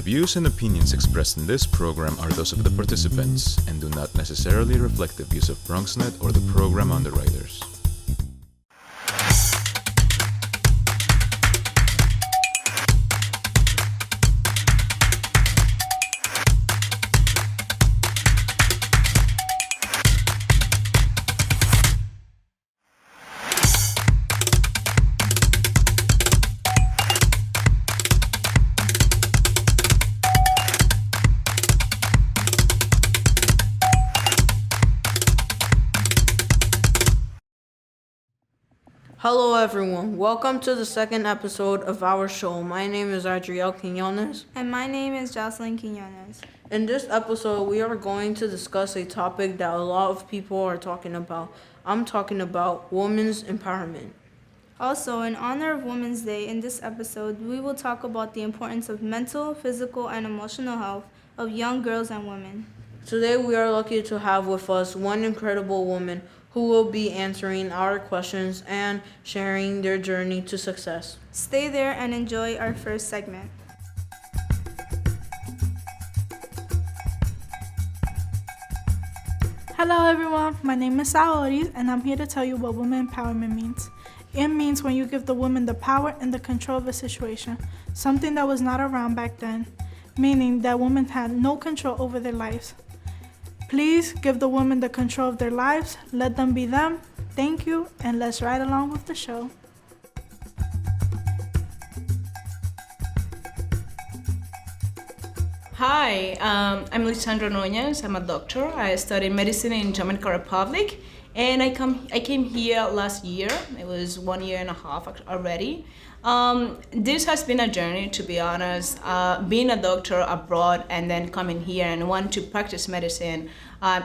views and opinions expressed in this program are those of the participants and do not necessarily reflect the views of BronxNet or the program underwriters. Hello everyone, welcome to the second episode of our show. My name is Adriel Quinones. And my name is Jocelyn Quinones. In this episode, we are going to discuss a topic that a lot of people are talking about. I'm talking about women's empowerment. Also, in honor of Women's Day, in this episode, we will talk about the importance of mental, physical, and emotional health of young girls and women. Today, we are lucky to have with us one incredible woman who will be answering our questions and sharing their journey to success. Stay there and enjoy our first segment. Hello everyone, my name is Saori and I'm here to tell you what women empowerment means. It means when you give the woman the power and the control of a situation, something that was not around back then, meaning that women had no control over their lives. Please give the women the control of their lives, let them be them. Thank you, and let's ride along with the show. Hi, I'm Lisandra Núñez. I'm a doctor. I studied medicine in Dominican Republic, and I came here last year. It was 1 year and a half already. This has been a journey, to be honest. Being a doctor abroad and then coming here and want to practice medicine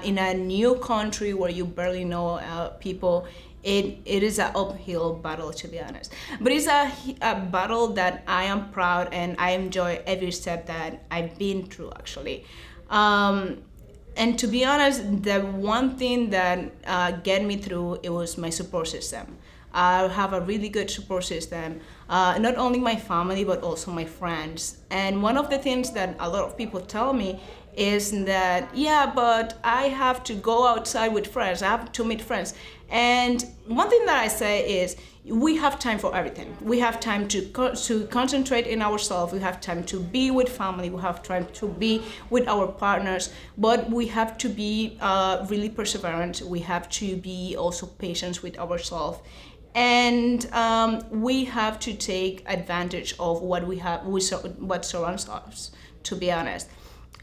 in a new country where you barely know people. It is an uphill battle, to be honest. But it's a battle that I am proud and I enjoy every step that I've been through, actually. And to be honest, the one thing that get me through, it was my support system. I have a really good support system, not only my family, but also my friends. And one of the things that a lot of people tell me is that, yeah, but I have to go outside with friends. I have to meet friends. And one thing that I say is, we have time for everything. We have time to concentrate in ourselves. We have time to be with family. We have time to be with our partners. But we have to be really perseverant. We have to be also patient with ourselves. And we have to take advantage of what we have, what surrounds us, to be honest.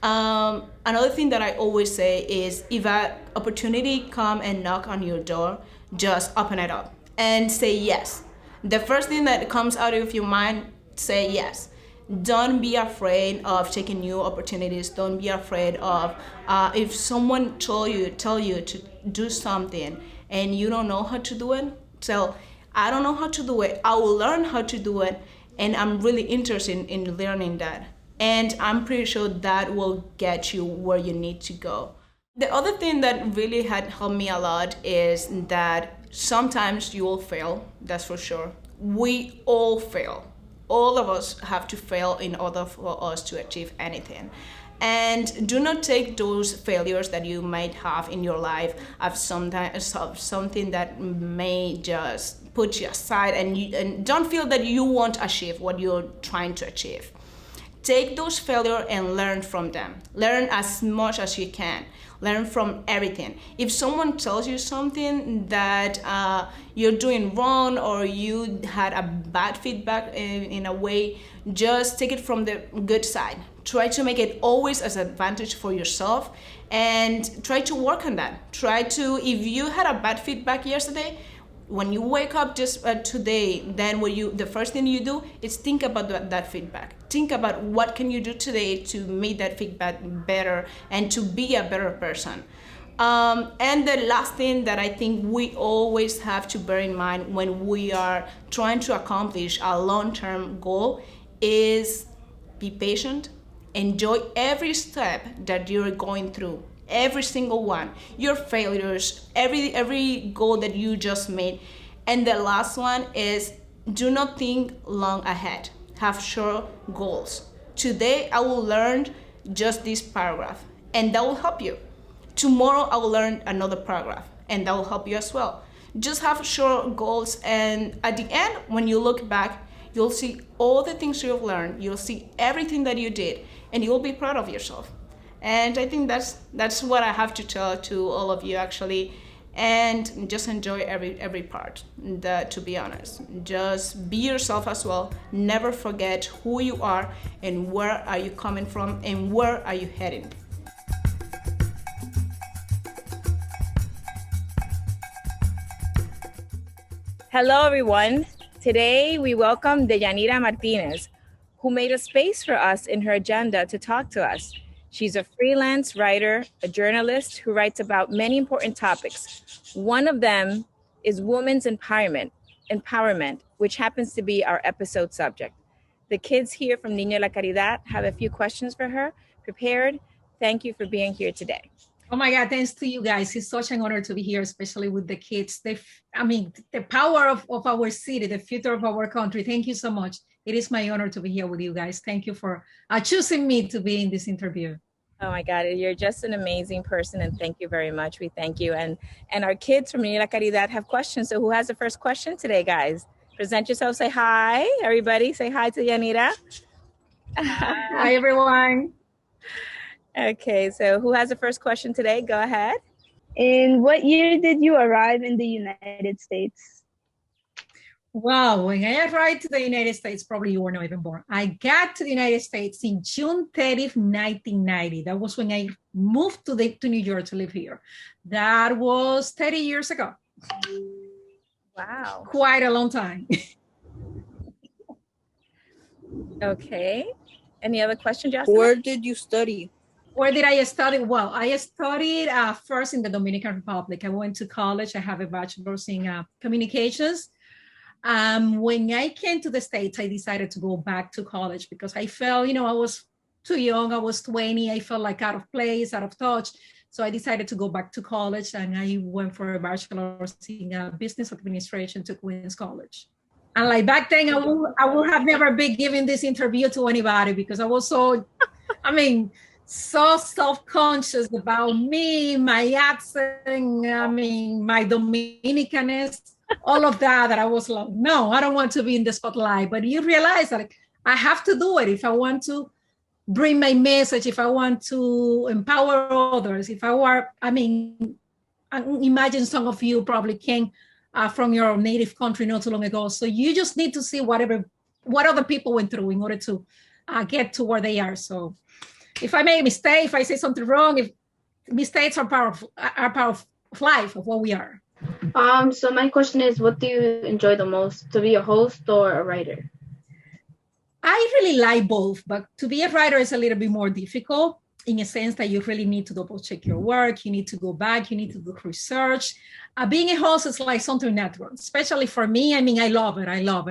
Another thing that I always say is, if an opportunity come and knock on your door, just open it up and say yes. The first thing that comes out of your mind, say yes. Don't be afraid of taking new opportunities. Don't be afraid of if someone tell you to do something and you don't know how to do it. So I don't know how to do it. I will learn how to do it, and I'm really interested in learning that. And I'm pretty sure that will get you where you need to go. The other thing that really had helped me a lot is that sometimes you will fail, that's for sure. We all fail. All of us have to fail in order for us to achieve anything. And do not take those failures that you might have in your life as something that may just put you aside, and don't feel that you won't achieve what you're trying to achieve. Take those failures and learn from them. Learn as much as you can. Learn from everything. If someone tells you something that you're doing wrong, or you had a bad feedback in a way, just take it from the good side. Try to make it always as an advantage for yourself, and try to work on that. If you had a bad feedback yesterday, when you wake up just today, then the first thing you do is think about that feedback. Think about what can you do today to make that feedback better and to be a better person. And the last thing that I think we always have to bear in mind when we are trying to accomplish a long-term goal is be patient. Enjoy every step that you're going through. Every single one, your failures, every goal that you just made. And the last one is, do not think long ahead. Have short goals. today I will learn just this paragraph, and that will help you. Tomorrow I will learn another paragraph, and that will help you as well. Just have short goals, and at the end, when you look back, you'll see all the things you've learned. You'll see everything that you did, and you'll be proud of yourself. And I think that's what I have to tell to all of you, actually. And just enjoy every part. To be honest, just be yourself as well. Never forget who you are and where are you coming from and where are you heading. Hello, everyone. Today, we welcome Deyanira Martinez, who made a space for us in her agenda to talk to us. She's a freelance writer, a journalist who writes about many important topics. One of them is women's empowerment, which happens to be our episode subject. The kids here from Niño La Caridad have a few questions for her prepared. Thank you for being here today. Oh my God, thanks to you guys. It's such an honor to be here, especially with the kids. The power of our city, the future of our country. Thank you so much. It is my honor to be here with you guys. Thank you for choosing me to be in this interview. Oh my God, you're just an amazing person, and thank you very much. We thank you. And our kids from Niño La Caridad have questions. So who has the first question today, guys? Present yourself, say hi, everybody. Say hi to Yanira. Hi, everyone. Okay, so who has the first question today? Go ahead. In what year did you arrive in the United States? Wow, when I arrived to the United States, probably you were not even born. I got to the United States in June 30th, 1990. That was when I moved to New York to live here. That was 30 years ago. Wow. Quite a long time. Okay. Any other questions, Jocelyn? Where did you study? Where did I study? Well, I studied first in the Dominican Republic. I went to college. I have a bachelor's in communications. When I came to the States, I decided to go back to college because I felt, I was too young. I was 20. I felt like out of place, out of touch. So I decided to go back to college, and I went for a bachelor's in business administration to Queens College. And like back then, I would have never been giving this interview to anybody because I was so, so self-conscious about me, my accent, my Dominicanness, all of that I was like, no, I don't want to be in the spotlight. But you realize that I have to do it if I want to bring my message, if I want to empower others, if I were, imagine some of you probably came from your native country not too long ago. So you just need to see what other people went through in order to get to where they are. So if I make a mistake, if I say something wrong, if mistakes are part of life, of what we are. So my question is, what do you enjoy the most, to be a host or a writer? I really like both, but to be a writer is a little bit more difficult in a sense that you really need to double check your work. You need to go back, you need to do research. Being a host is like something natural, especially for me. I love it.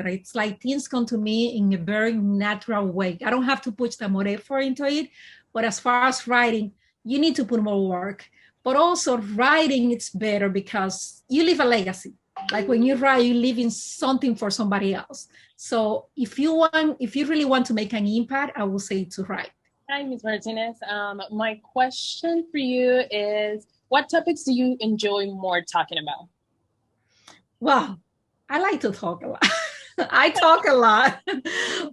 It's like things come to me in a very natural way. I don't have to put that more effort into it. But as far as writing, you need to put more work. But also writing, it's better because you leave a legacy. Like when you write, you leave in something for somebody else. So if you really want to make an impact, I will say to write. Hi, Ms. Martinez. My question for you is, what topics do you enjoy more talking about? Well, I like to talk a lot. I talk a lot,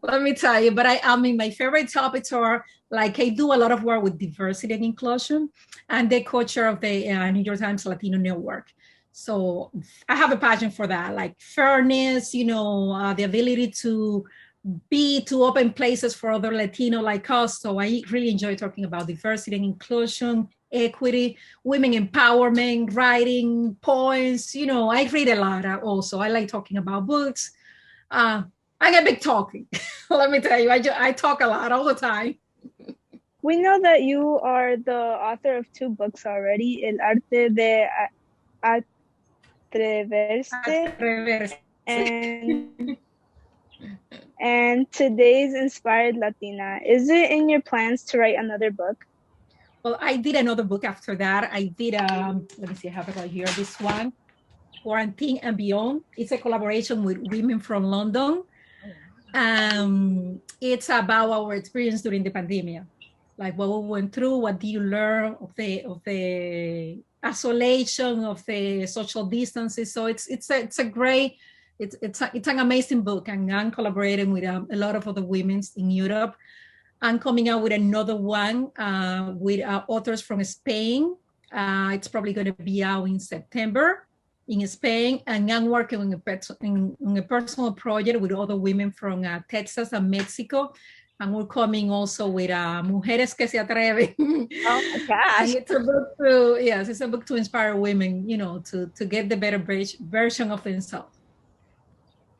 let me tell you. But my favorite topics are, like, I do a lot of work with diversity and inclusion and the culture of the New York Times Latino Network. So I have a passion for that, like fairness, the ability to open places for other Latino like us. So I really enjoy talking about diversity and inclusion, equity, women empowerment, writing, poems. I read a lot also. I like talking about books. I get big talking. Let me tell you, I talk a lot all the time. We know that you are the author of 2 books already, El Arte de Atreverse and Today's Inspired Latina. Is it in your plans to write another book? Well, I did another book after that. I did, let me see, I have it right here, this one, Quarantine and Beyond. It's a collaboration with women from London. It's about our experience during the pandemic, like what we went through. What do you learn of the isolation, of the social distances? So it's a great, it's an amazing book, and I'm collaborating with a lot of other women in Europe. I'm coming out with another one with authors from Spain. It's probably going to be out in September in Spain, and I'm working on a personal project with other women from Texas and Mexico, and we're coming also with Mujeres que se atreven. Oh my gosh! And it's a book to inspire women, to get the better version of themselves.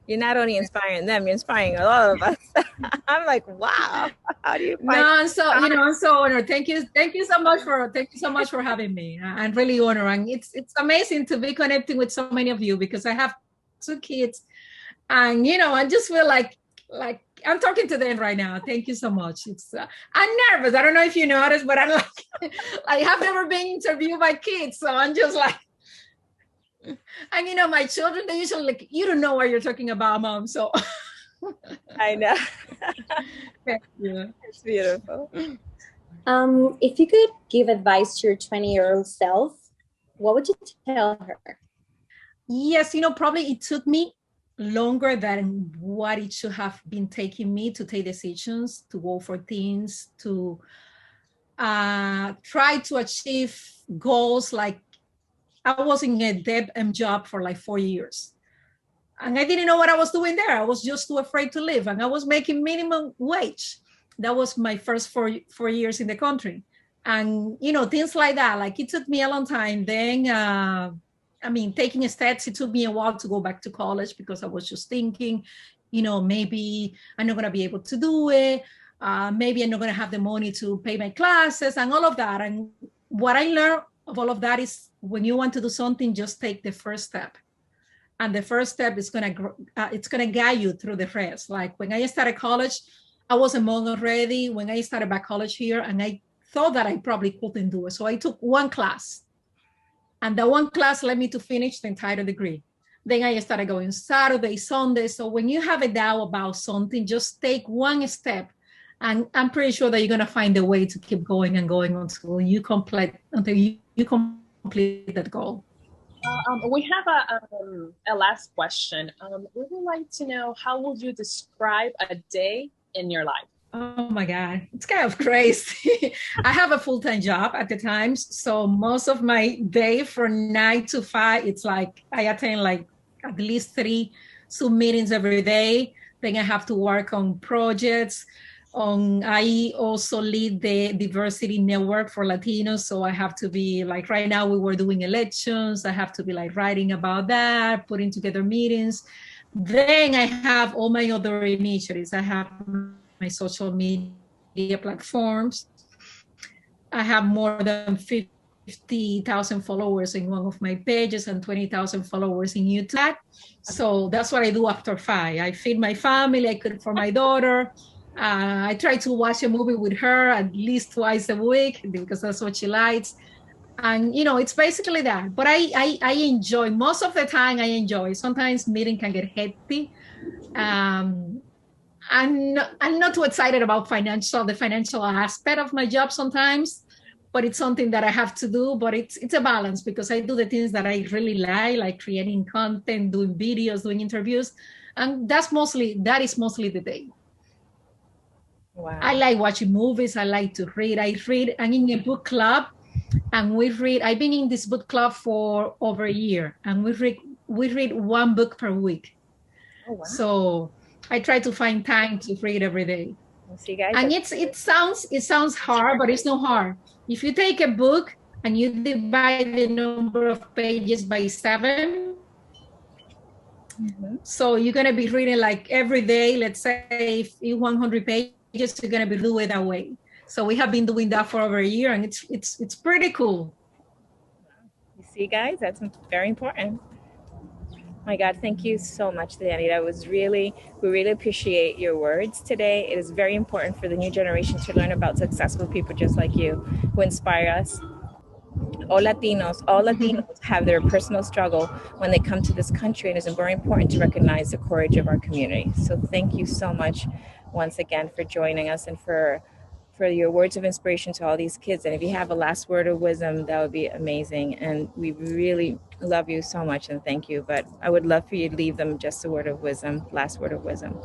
You're not only inspiring them, you're inspiring all of us. I'm like, wow. How do you find I'm so honored. Thank you so much for having me. I'm really honored, and it's amazing to be connecting with so many of you, because I have 2 kids, and I just feel like I'm talking to them right now. Thank you so much. I'm nervous. I don't know if you noticed, but I'm like I have never been interviewed by kids, so I'm just like. And my children, they usually like, you don't know what you're talking about, Mom. So I know. Yeah. It's beautiful. If you could give advice to your 20-year-old self, what would you tell her? Yes, probably it took me longer than what it should have been taking me to take decisions, to go for things, to try to achieve goals. Like, I was in a dead-end job for like 4 years. And I didn't know what I was doing there. I was just too afraid to live. And I was making minimum wage. That was my first four years in the country. And, things like that. Like, it took me a long time. Then, taking steps, it took me a while to go back to college, because I was just thinking, maybe I'm not going to be able to do it. Maybe I'm not going to have the money to pay my classes and all of that. And what I learned of all of that is, when you want to do something, just take the first step. And the first step is it's gonna guide you through the rest. Like, when I started college, I was a mom already when I started back college here, and I thought that I probably couldn't do it. So I took one class, and that one class led me to finish the entire degree. Then I started going Saturday, Sunday. So when you have a doubt about something, just take one step, and I'm pretty sure that you're gonna find a way to keep going and going until you complete that goal. We have a last question. We would like to know, how would you describe a day in your life? Oh my God, it's kind of crazy. I have a full-time job at the times. So most of my day from 9 to 5, it's like I attend like at least 3 Zoom meetings every day. Then I have to work on projects. I also lead the diversity network for Latinos. So I have to be like, right now we were doing elections. I have to be like writing about that, putting together meetings. Then I have all my other initiatives. I have my social media platforms. I have more than 50,000 followers in one of my pages and 20,000 followers in YouTube. So that's what I do after 5. I feed my family, I cook for my daughter. I try to watch a movie with her at least twice a week, because that's what she likes. And, it's basically that. But I enjoy, most of the time I enjoy. Sometimes meeting can get hectic. I'm not too excited about the financial aspect of my job sometimes, but it's something that I have to do. But it's a balance, because I do the things that I really like creating content, doing videos, doing interviews. And that is mostly the day. Wow. I like watching movies. I like to read. I'm in a book club, and I've been in this book club for over a year, and we read 1 book per week. Oh, wow. So I try to find time to read every day. See, guys, and it sounds hard, but it's not hard. If you take a book and you divide the number of pages by 7, so you're gonna be reading like every day. Let's say if 100 pages, you're gonna be doing it that way. So we have been doing that for over a year, and it's pretty cool. You see, guys, that's very important. My God, thank you so much, Yanira. We really appreciate your words today. It is very important for the new generation to learn about successful people just like you, who inspire us. all Latinos have their personal struggle when they come to this country, and it's very important to recognize the courage of our community. So thank you so much once again for joining us and for your words of inspiration to all these kids. And if you have a last word of wisdom, that would be amazing. And we really love you so much and thank you. But I would love for you to leave them just a word of wisdom, last word of wisdom.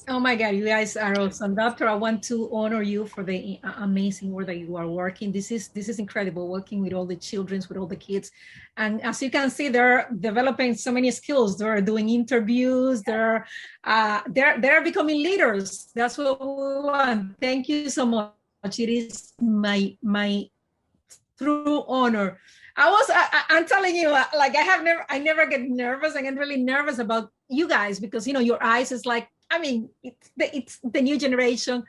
Oh my God, you guys are awesome. Doctor, I want to honor you for the amazing work that you are working. This is incredible, working with all the children, with all the kids. And as you can see, they're developing so many skills. They're doing interviews, they're becoming leaders. That's what we want. Thank you so much. It is my true honor. I'm telling you, like I never get nervous. I get really nervous about you guys because, you know, your eyes is like, I mean, it's the new generation,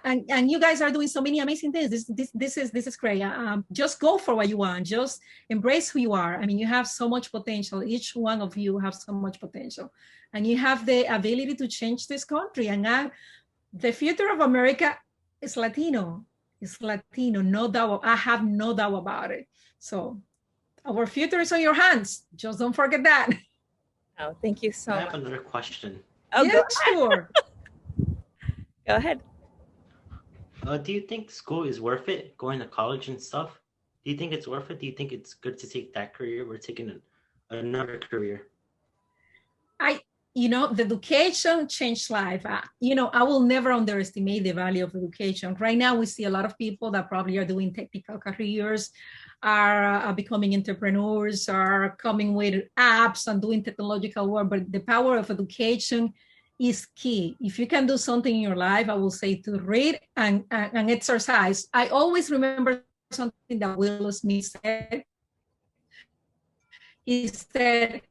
and you guys are doing so many amazing things. This is great. Just go for what you want. Just embrace who you are. I mean, you have so much potential. Each one of you have so much potential, and you have the ability to change this country. And the future of America is Latino. It's Latino, no doubt. I have no doubt about it. So our future is on your hands. Just don't forget that. Oh, thank you so much. I have another question. Oh, yeah, sure. Go ahead. Do you think school is worth it, going to college and stuff? Do you think it's worth it? Do you think it's good to take that career or taking another career? The education changed life. I will never underestimate the value of education. Right now, we see a lot of people that probably are doing technical careers, are becoming entrepreneurs, are coming with apps and doing technological work. But the power of education is key. If you can do something in your life, I will say to read and exercise. I always remember something that Will Smith said. He said,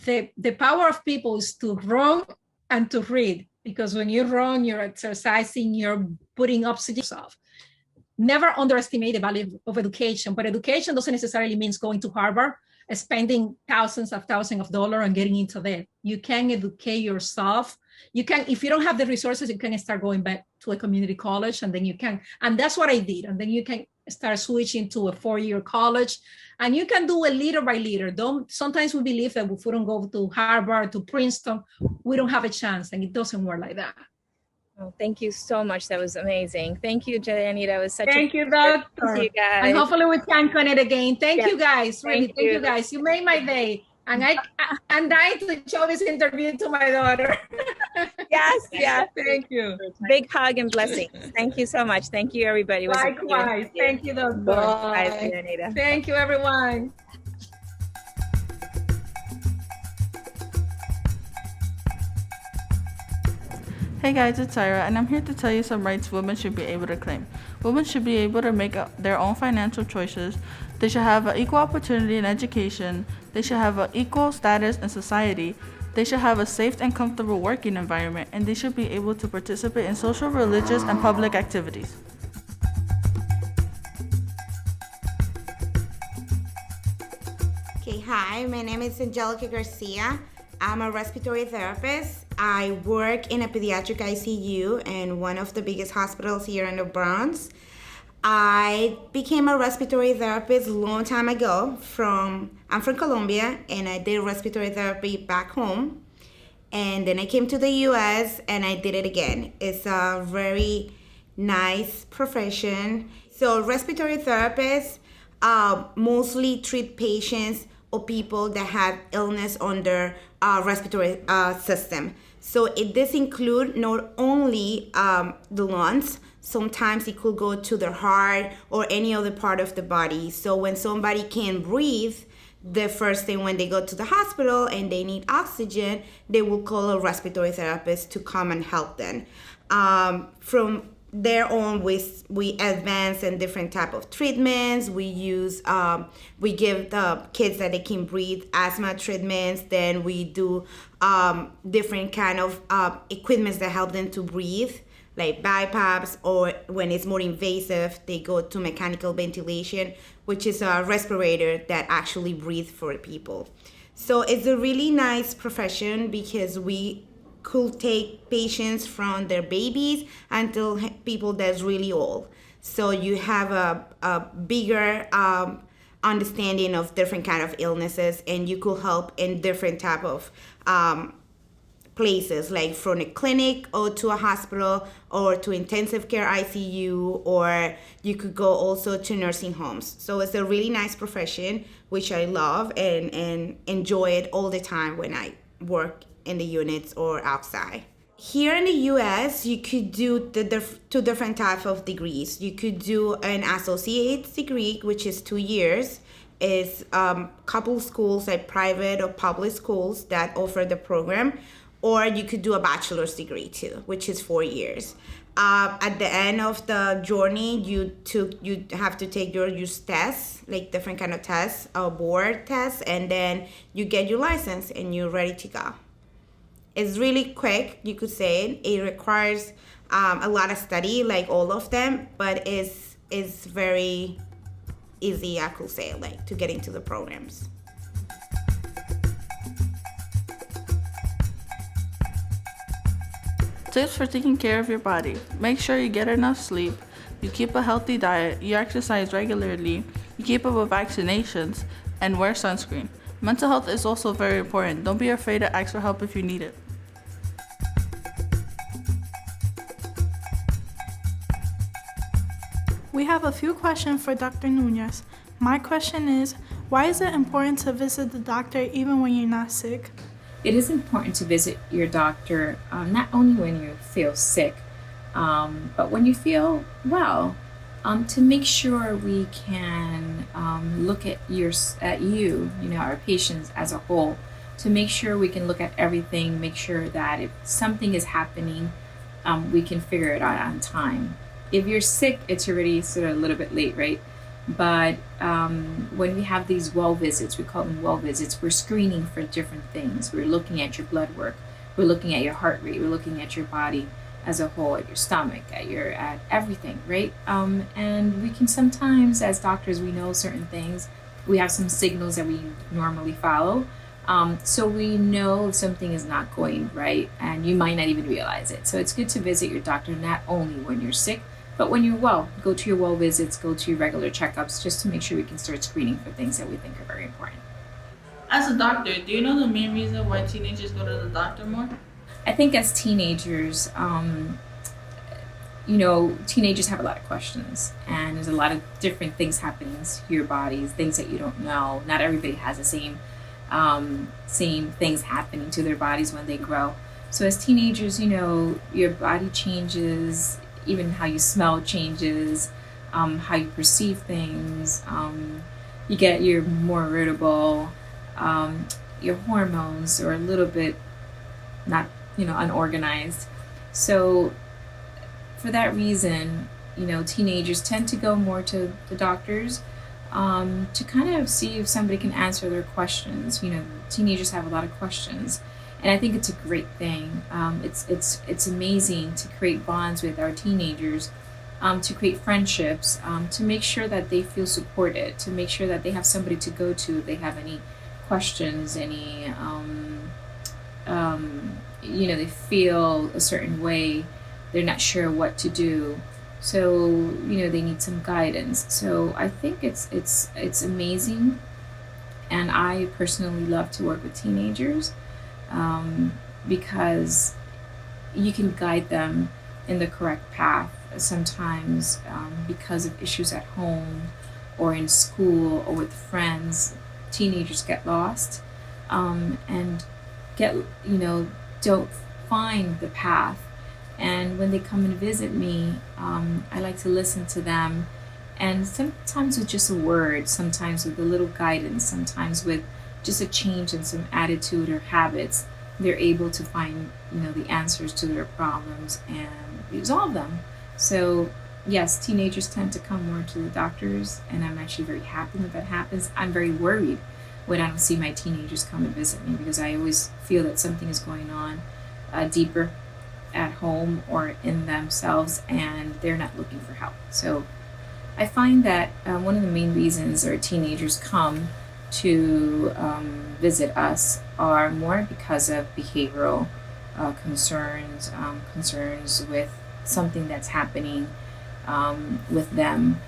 the power of people is to run and to read, because when you run, you're exercising, you're putting oxygen yourself. Never underestimate the value of education, but education doesn't necessarily mean going to Harvard, spending thousands of dollars and getting into debt. You can educate yourself. You can, if you don't have the resources, you can start going back to a community college, and then you can, and that's what I did. And then you can start switching to a 4-year college, and you can do it little by little. Sometimes we believe that if we don't go to Harvard, to Princeton, we don't have a chance, and it doesn't work like that. Oh, thank you so much. That was amazing. Thank you, Janita. That was such Thank you, Doctor. Thank you, guys. And hopefully we can connect again. Thank you, guys. Really, Thank thank you, guys. You made my day. And I'm dying to show this interview to my daughter. Yes. Thank you. Big hug and blessings. Thank you so much. Thank you, everybody. It was Likewise. Thank you, Doctor. Bye, Janita. Thank you, everyone. Hey guys, it's Tyra, and I'm here to tell you some rights women should be able to claim. Women should be able to make their own financial choices. They should have an equal opportunity in education. They should have an equal status in society. They should have a safe and comfortable working environment, and they should be able to participate in social, religious, and public activities. Okay, hi, my name is Angelica Garcia. I'm a respiratory therapist. I work in a pediatric ICU in one of the biggest hospitals here in the Bronx. I became a respiratory therapist a long time ago. I'm from Colombia, and I did respiratory therapy back home. And then I came to the US and I did it again. It's a very nice profession. So respiratory therapists mostly treat patients or people that have illness on their respiratory system. So this include not only the lungs, sometimes it could go to the heart or any other part of the body. So when somebody can't breathe, the first thing when they go to the hospital and they need oxygen, they will call a respiratory therapist to come and help them. From there on, we advance in different type of treatments. We give the kids that they can breathe asthma treatments. Then we do different kind of equipments that help them to breathe, like BiPAPs, or when it's more invasive, they go to mechanical ventilation, which is a respirator that actually breathes for people. So it's a really nice profession because we could take patients from their babies until people that's really old. so you have a bigger understanding of different kind of illnesses, and you could help in different type of places, like from a clinic or to a hospital or to intensive care ICU, or you could go also to nursing homes. So it's a really nice profession, which I love and enjoy it all the time when I work in the units or outside. Here in the US, you could do two different types of degrees. You could do an associate's degree, which is 2 years. It's couple schools, like private or public schools, that offer the program. Or you could do a bachelor's degree too, which is 4 years. At the end of the journey, you have to take your tests, like different kind of tests, board tests, and then you get your license and you're ready to go. It's really quick, you could say. It requires a lot of study, like all of them, but it's very easy, I could say, like to get into the programs. Tips for taking care of your body. Make sure you get enough sleep, you keep a healthy diet, you exercise regularly, you keep up with vaccinations, and wear sunscreen. Mental health is also very important. Don't be afraid to ask for help if you need it. We have a few questions for Dr. Nunez. My question is, why is it important to visit the doctor even when you're not sick? It is important to visit your doctor not only when you feel sick, but when you feel well, to make sure we can look at you, our patients as a whole, to make sure we can look at everything, make sure that if something is happening, we can figure it out on time. If you're sick, it's already sort of a little bit late, right? But when we have these well visits, we call them well visits, we're screening for different things. We're looking at your blood work, we're looking at your heart rate, we're looking at your body as a whole, at your stomach, at everything, right? And we can sometimes, as doctors, we know certain things. We have some signals that we normally follow. So we know if something is not going right, and you might not even realize it. So it's good to visit your doctor not only when you're sick, but when you're well. Go to your well visits, go to your regular checkups, just to make sure we can start screening for things that we think are very important. As a doctor, do you know the main reason why teenagers go to the doctor more? I think as teenagers, teenagers have a lot of questions, and there's a lot of different things happening to your bodies, things that you don't know. Not everybody has the same things happening to their bodies when they grow. So as teenagers, your body changes, even how you smell changes, how you perceive things. You're more irritable. Your hormones are a little bit not, unorganized. So for that reason, teenagers tend to go more to the doctors to kind of see if somebody can answer their questions. Teenagers have a lot of questions. And I think it's a great thing. It's amazing to create bonds with our teenagers, to create friendships, to make sure that they feel supported, to make sure that they have somebody to go to if they have any questions, they feel a certain way, they're not sure what to do. So, they need some guidance. So I think it's amazing. And I personally love to work with teenagers. Because you can guide them in the correct path. Sometimes because of issues at home or in school or with friends, teenagers get lost and don't find the path. And when they come and visit me, I like to listen to them, and sometimes with just a word, sometimes with a little guidance, sometimes with just a change in some attitude or habits, they're able to find, the answers to their problems and resolve them. So yes, teenagers tend to come more to the doctors, and I'm actually very happy when that happens. I'm very worried when I don't see my teenagers come and visit me, because I always feel that something is going on deeper at home or in themselves, and they're not looking for help. So I find that one of the main reasons our teenagers come to visit us are more because of behavioral concerns with something that's happening with them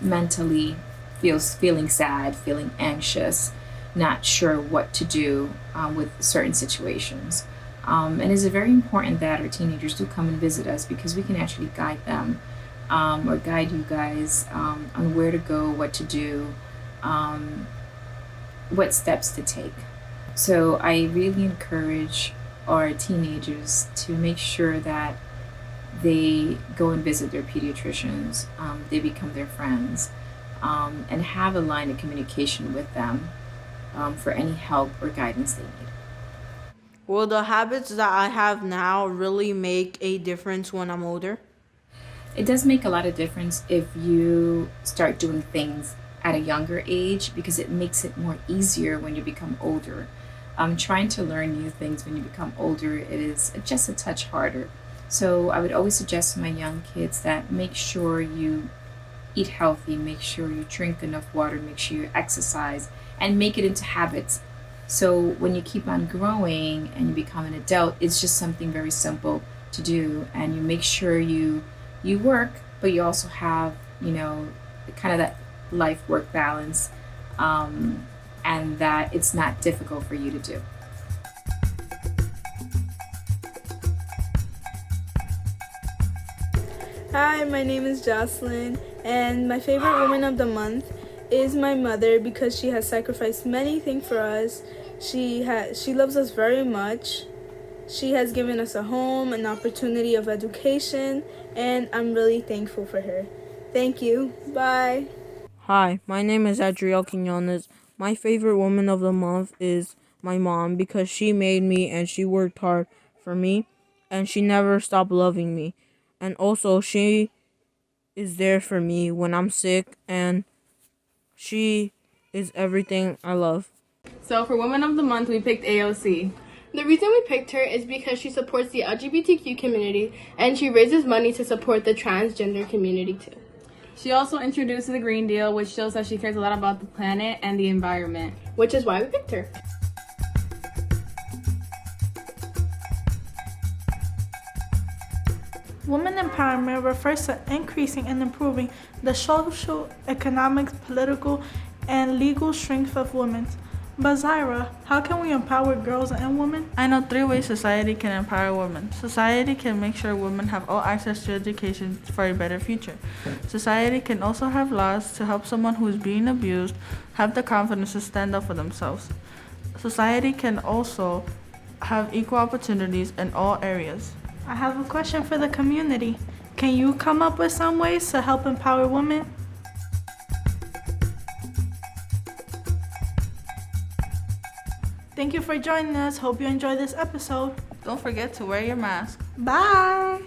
mentally, feeling sad, feeling anxious, not sure what to do with certain situations. And it's very important that our teenagers do come and visit us because we can actually guide them or guide you guys on where to go, what to do, what steps to take. So I really encourage our teenagers to make sure that they go and visit their pediatricians, they become their friends, and have a line of communication with them for any help or guidance they need. Will the habits that I have now really make a difference when I'm older? It does make a lot of difference if you start doing things at a younger age because it makes it more easier when you become older. Trying to learn new things when you become older, it is just a touch harder. So I would always suggest to my young kids that make sure you eat healthy, make sure you drink enough water, make sure you exercise, and make it into habits. So when you keep on growing and you become an adult, it's just something very simple to do, and you make sure you work, but you also have, kind of that life-work balance, and that it's not difficult for you to do. Hi, my name is Jocelyn, and my favorite woman of the month is my mother because she has sacrificed many things for us. She loves us very much. She has given us a home, an opportunity of education, and I'm really thankful for her. Thank you. Bye. Hi, my name is Adriel Quinones. My favorite woman of the month is my mom because she made me and she worked hard for me and she never stopped loving me. And also she is there for me when I'm sick and she is everything I love. So for Woman of the Month, we picked AOC. The reason we picked her is because she supports the LGBTQ community and she raises money to support the transgender community too. She also introduced the Green Deal, which shows that she cares a lot about the planet and the environment. Which is why we picked her. Women empowerment refers to increasing and improving the social, economic, political, and legal strength of women. But Zaira, how can we empower girls and women? I know 3 ways society can empower women. Society can make sure women have all access to education for a better future. Society can also have laws to help someone who is being abused have the confidence to stand up for themselves. Society can also have equal opportunities in all areas. I have a question for the community. Can you come up with some ways to help empower women? Thank you for joining us. Hope you enjoyed this episode. Don't forget to wear your mask. Bye!